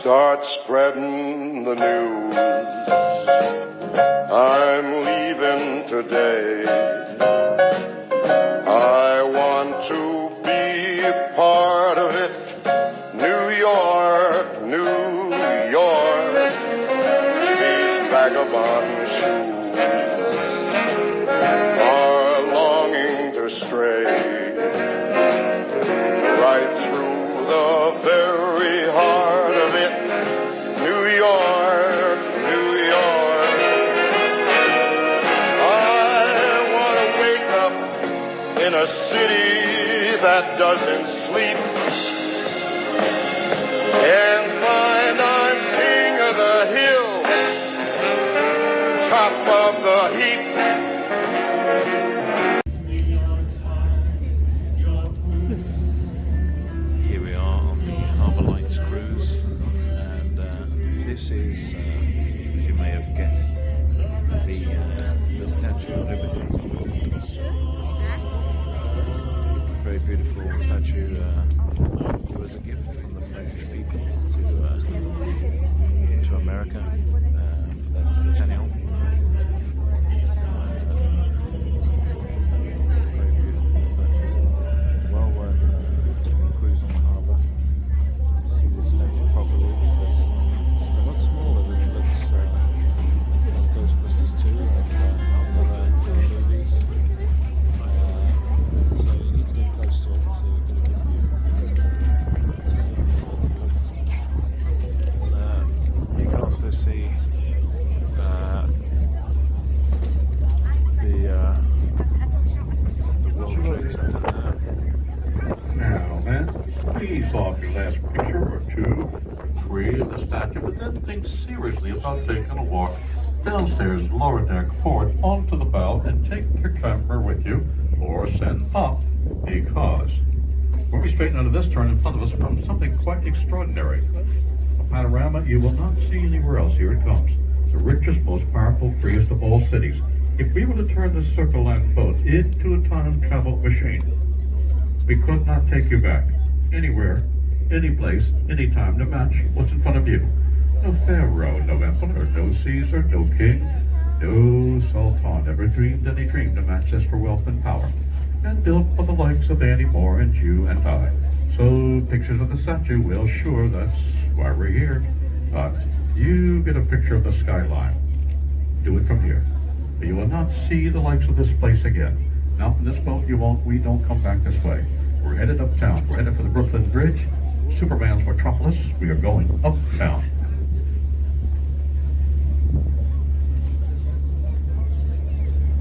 start spreading the news. I'm leaving today. I want to be a part of it. New York, New York, these vagabond shoes are longing to stray right through the very heart of it. New York, New York. I want to wake up in a city that doesn't sleep and find I'm king of the hill, top of the heap. Here we are on the Harbour Lights Cruise, and this is, as you may have guessed, the Statue of Liberty. Very beautiful statue. It was a gift from the French people to America for their centennial. Very beautiful statue. Well worth a cruise on the harbour to see this statue properly, because it's a lot smaller than it looks on Ghostbusters 2 and other movies. So you need to get close to it to get a good view. You can also see the World Trade Center there. Now, man, please off your last picture or two, three of the statue, but then think seriously about taking a walk downstairs, lower deck, forward, onto the bow, and take your camera with you, or send up, because when we straighten out of this turn in front of us comes something quite extraordinary. A panorama you will not see anywhere else. Here it comes. The richest, most powerful, freest of all cities. If we were to turn this Circle Line boat into a time travel machine, we could not take you back anywhere, any place, any time to match what's in front of you. No pharaoh, no emperor, no Caesar, no king, no sultan ever dreamed any dream to match us for wealth and power, and built for the likes of Annie Moore and you and I. So pictures of the statue, well, sure, that's why we're here. But you get a picture of the skyline. Do it from here. But you will not see the likes of this place again. Now from this boat you won't. We don't come back this way. We're headed uptown. We're headed for the Brooklyn Bridge, Superman's metropolis. We are going uptown.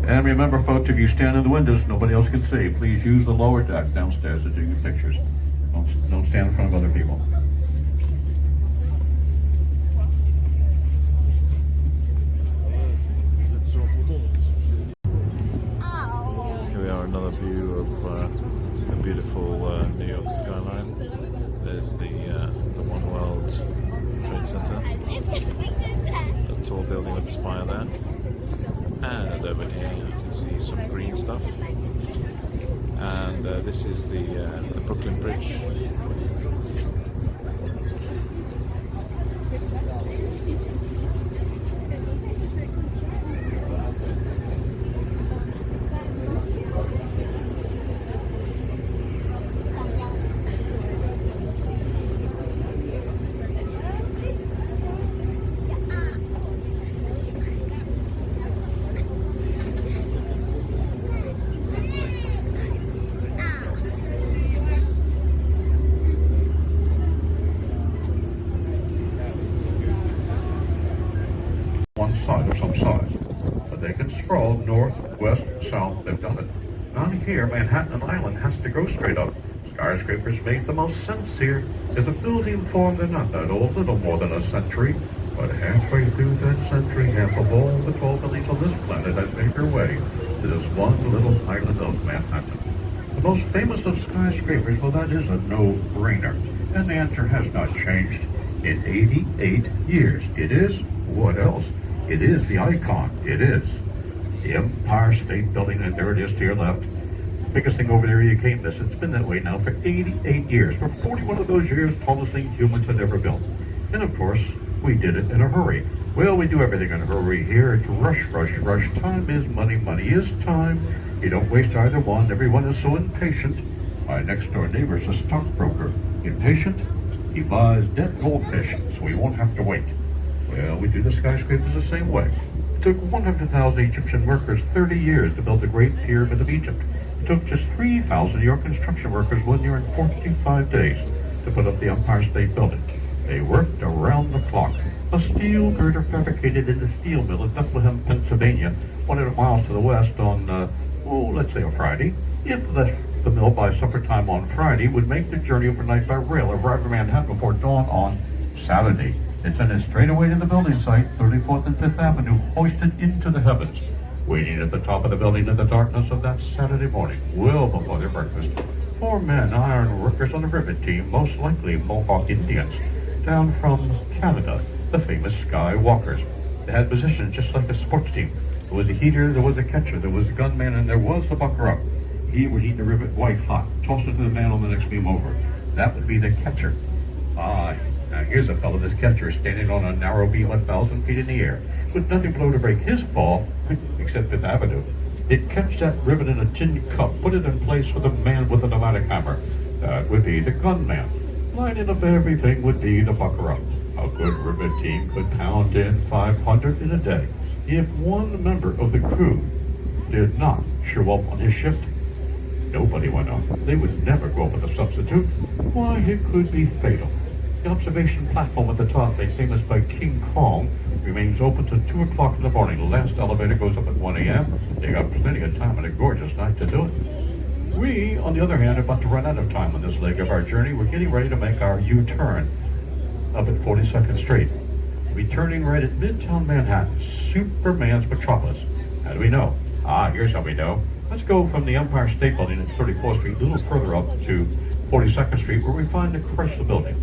And remember, folks, if you stand in the windows, nobody else can see. Please use the lower deck downstairs to do your pictures. Don't stand in front of other people. Here we are, another view of the beautiful New York skyline. There's the One World Trade Center, the tall building with the spire there. And over here you can see some green stuff. And this is the Brooklyn Bridge. One side of some size, but they can sprawl north, west, south. They've done it. Down here, Manhattan Island has to go straight up. Skyscrapers make the most sense here. There's a building form, they're not that old, little more than a century, but halfway through that century, half of all the tall buildings on this planet has made their way to this one little island of Manhattan. The most famous of skyscrapers, well, that is a no-brainer, and the answer has not changed in 88 years. It is what else? It is the icon. It is the Empire State Building, and there it is to your left. Biggest thing over there you can't miss. It's been that way now for 88 years. For 41 of those years, tallest thing humans have ever built. And of course, we did it in a hurry. Well, we do everything in a hurry here. It's rush, rush, rush. Time is money, money is time. You don't waste either one. Everyone is so impatient. My next door neighbor is a stockbroker. Impatient? He buys dead goldfish, so he won't have to wait. Well, we do the skyscrapers the same way. It took 100,000 Egyptian workers 30 years to build the Great Pyramid of Egypt. It took just 3,000 New York construction workers 1 year and 45 days to put up the Empire State Building. They worked around the clock. A steel girder fabricated in the steel mill in Bethlehem, Pennsylvania, 100 miles to the west on, let's say a Friday. If the mill by supper time on Friday would make the journey overnight by rail arrive in Manhattan before dawn on Saturday. It sent it straight away to the building site, 34th and 5th Avenue, hoisted into the heavens, waiting at the top of the building in the darkness of that Saturday morning, well before their breakfast. 4 men, iron workers on the rivet team, most likely Mohawk Indians, down from Canada, the famous Skywalkers. They had positions just like a sports team. There was a heater, there was a catcher, there was a gunman, and there was the bucker-up. He would heat the rivet white hot, toss it to the man on the next beam over. That would be the catcher. Now here's a fellow, this catcher, standing on a narrow beam 1,000 feet in the air, with nothing below to break his fall, except Fifth Avenue. He'd catch that rivet in a tin cup, put it in place for the man with the pneumatic hammer. That would be the gunman. Lining up everything would be the bucker-up. A good rivet team could pound in 500 in a day. If one member of the crew did not show up on his shift, nobody went on. They would never go up with a substitute. Why, it could be fatal. The observation platform at the top, made famous by King Kong, remains open till 2 o'clock in the morning. The last elevator goes up at 1 a.m. They got plenty of time on a gorgeous night to do it. We, on the other hand, are about to run out of time on this leg of our journey. We're getting ready to make our U-turn up at 42nd Street. We're turning right at Midtown Manhattan, Superman's metropolis. How do we know? Here's how we know. Let's go from the Empire State Building at 34th Street, a little further up to 42nd Street, where we find the Chrysler Building.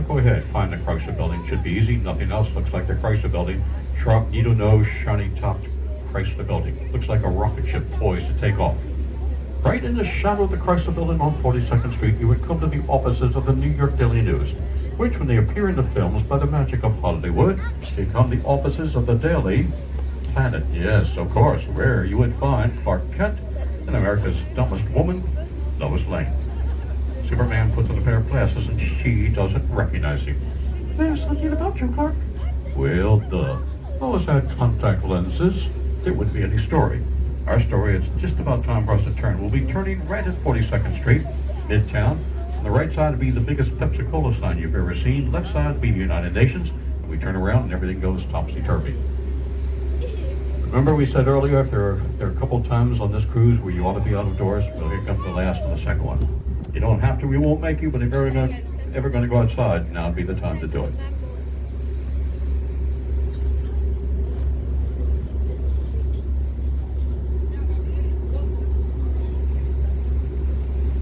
Go ahead, find the Chrysler Building. Should be easy. Nothing else looks like the Chrysler Building. Sharp, needle-nosed, shiny-topped Chrysler Building. Looks like a rocket ship poised to take off. Right in the shadow of the Chrysler Building on 42nd Street, you would come to the offices of the New York Daily News, which, when they appear in the films by the magic of Hollywood, become the offices of the Daily Planet. Yes, of course, where you would find Clark Kent and America's dumbest woman, Lois Lane. Superman puts on a pair of glasses and she doesn't recognize him. There's something about you, Clark. Well, duh. Lois had contact lenses. There wouldn't be any story. Our story, it's just about time for us to turn. We'll be turning right at 42nd Street, Midtown. On the right side will be the biggest Pepsi-Cola sign you've ever seen. Left side will be the United Nations. And we turn around and everything goes topsy-turvy. Remember we said earlier, if there are a couple times on this cruise where you ought to be out of doors? Well, here comes the last and the second one. You don't have to, we won't make you, but if you're ever going to go outside, now would be the time to do it.